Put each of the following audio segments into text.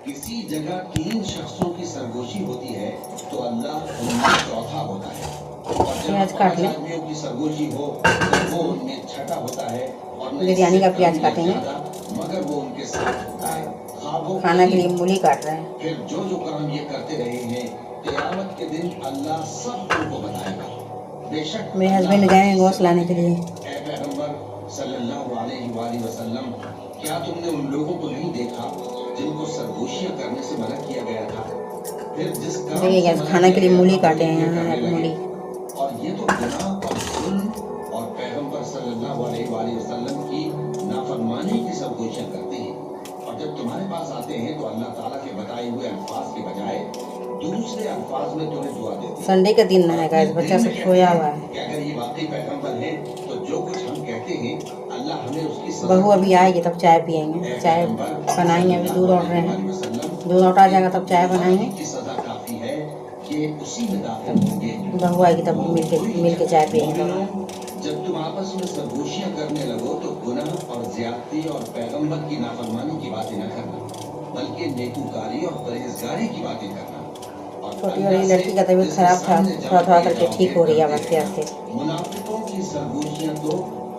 किसी जगह 3 शख्सों की सरगोशी होती है तो अल्लाह उनमें चौथा होता है, और जहाँ प्याज काट 5 लें। आदमियों की सरगोशी हो तो वो उनमें छठा होता है, और न बिरयानी का इससे प्याज कम या काटेंगे। ज्यादा, मगर वो उनके साथ होता है। ख्वाबों खाना के कहीं लिए मूली काट रहे हैं। फिर जो जो काम ये करते रहे हैं, क़यामत के दिन अल्लाह सब उनको बताएगा। बेशक मेरे हस्बैंड गए हैं गोश्त लाने के लिए। ऐ पैगंबर सल्लल्लाहु अलैहि वसल्लम, क्या तुमने उन लोगों को नहीं देखा जिनको सरगोशियां करने से मना किया गया था? फिर जिस काम देखिए से गैस मना खाना के लिए किया मूली गया था, काटे वो हैं, ये यहाँ है करने मूली। लगे। और ये तो गुनाह और जुल्म और पैगंबर सल्लल्लाहु अलैहि वसल्लम की नाफरमानी की सरगोशियां करते हैं। और जब तुम्हारे पास आते हैं तो अल्लाह ताला के बताए हुए अल्फाज के बजाय दूसरे अल्फाज में तुम्हें दुआ देते हैं। संडे का दिन है गैस, बच्चा सब सोया हुआ है। कि अगर ये वाकई पैगंबर है तो जो कुछ हम कहते हैं अल्लाह हमें उसकी सजा बहू अभी आएगी तब चाय पियेंगे, चाय बनाएंगे। अभी दूध औट रहे हैं, दूध औटा जाएगा तब चाय बनाएंगे। की सजा काफी है कि उसी में दाखिल होंगे। बहू आएगी तब मिल के चाय पियेंगे। जब तुम आपस में सरगोशियां करने लगो तो गुनाह और ज्यादती और पैगंबर की नाफरमानी की बातें न करना, बल्कि नेकूकारी और परहेजगारी की बातें करना। छोटी वाली लड़की का तबीयत खराब था, थोड़ा थोड़ा करके ठीक हो रही है आस्ते आस्ते। मुनाफिकों की सरगोशियां तो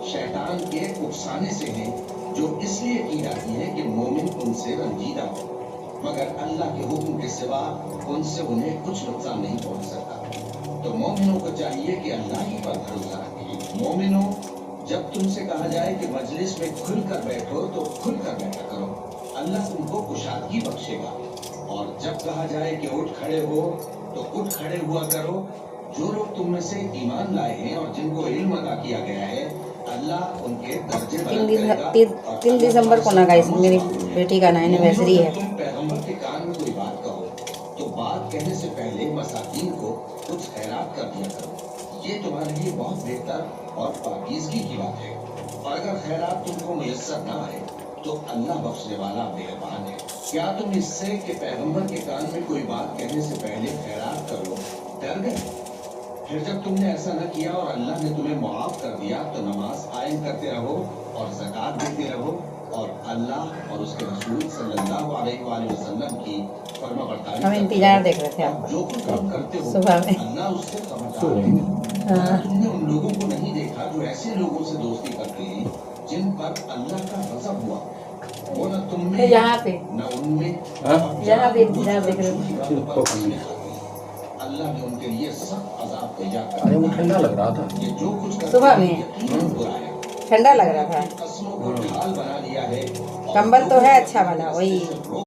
शैतान के उकसाने से हैं, जो इसलिए की जाती है कि मोमिन उनसे रंजीदा हो, मगर अल्लाह के हुक्म के सिवा उनसे उन्हें कुछ नुकसान नहीं पहुंच सकता। तो मोमिनों को चाहिए कि अल्लाह ही पर भरोसा रखें। मोमिनों, जब तुमसे कहा जाए कि मजलिस में खुलकर बैठो तो खुलकर बैठा करो, अल्लाह तुमको कुशादगी बख्शेगा। और जब कहा जाए कि उठ खड़े हो तो उठ खड़े हुआ करो। जो लोग तुम में से ईमान लाए हैं और जिनको इल्म अदा किया गया है, अल्लाह उनके दर्जे बुलंद करेगा। 3 दिसंबर को ना गाइस मेरी बेटी का एनिवर्सरी है। तुम पैगंबर के कान में कोई बात कहो तो बात कहने से पहले मसाकीन को कुछ खैरात कर दिया करो। ये तुम्हारे लिए बहुत बेहतर और पाकीज़गी की बात है। और अगर खैरात तुमको मुयस्सर ना आए तो अल्लाह बख्शने वाला मेहरबान है। क्या तुम इससे कि पैगंबर के कान में कोई बात कहने से पहले खैरात करो डर गए? फिर जब तुमने ऐसा न किया और अल्लाह ने तुम्हें मुआफ कर दिया तो नमाज कायम करते रहो और ज़कात देते रहो, और अल्लाह और उसके रसूल सल्लल्लाहु अलैहि वसल्लम की फरमाबरदारी हम इंतजार देख रहे थे और आपका जो कुछ तुम करते हो सुबह में। अल्लाह उससे खबरदार है। तुमने उन लोगों को नहीं देखा जो ऐसे लोगों से दोस्ती करते हैं जिन पर अल्लाह का गज़ब हुआ। वो न तुम में यहाँ पे न उनमें, यहाँ पे इंतजार देख रहे थे। अल्लाह ने उनके लिए सख्त अज़ाब तैयार कर अरे वो ठंडा लग रहा था। ये जो कुछ करते सुबह हैं, में यकीनन बुरा है। ठंडा लग रहा था। कस्मों को ढाल बना लिया है। कंबल तो है अच्छा वाला, वही